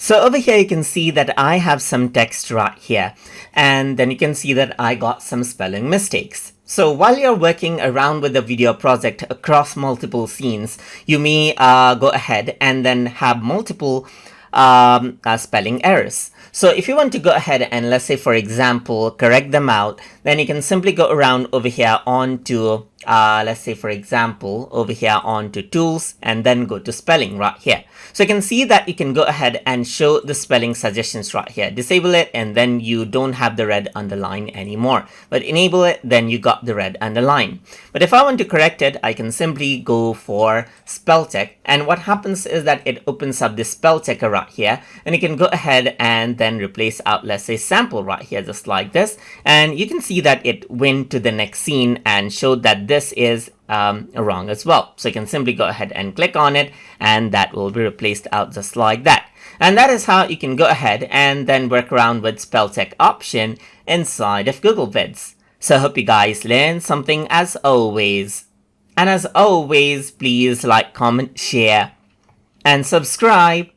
So over here you can see that I have some text right here, and then you can see that I got some spelling mistakes. So while you're working around with the video project across multiple scenes, you may go ahead and then have multiple spelling errors. So if you want to go ahead and, let's say for example, correct them out, then you can simply go around over here onto let's say for example over here onto tools and then go to spelling right here. So you can see that you can go ahead and show the spelling suggestions right here. Disable it and then you don't have the red underline anymore, but enable it, then you got the red underline. But if I want to correct it, I can simply go for spell check, and what happens is that it opens up the spell checker right here, and you can go ahead and then replace out, let's say sample right here, just like this, and you can see that it went to the next scene and showed that this is wrong as well. So you can simply go ahead and click on it and that will be replaced out just like that. And that is how you can go ahead and then work around with spell check option inside of Google Vids. So I hope you guys learned something as always. And as always, please like, comment, share and subscribe.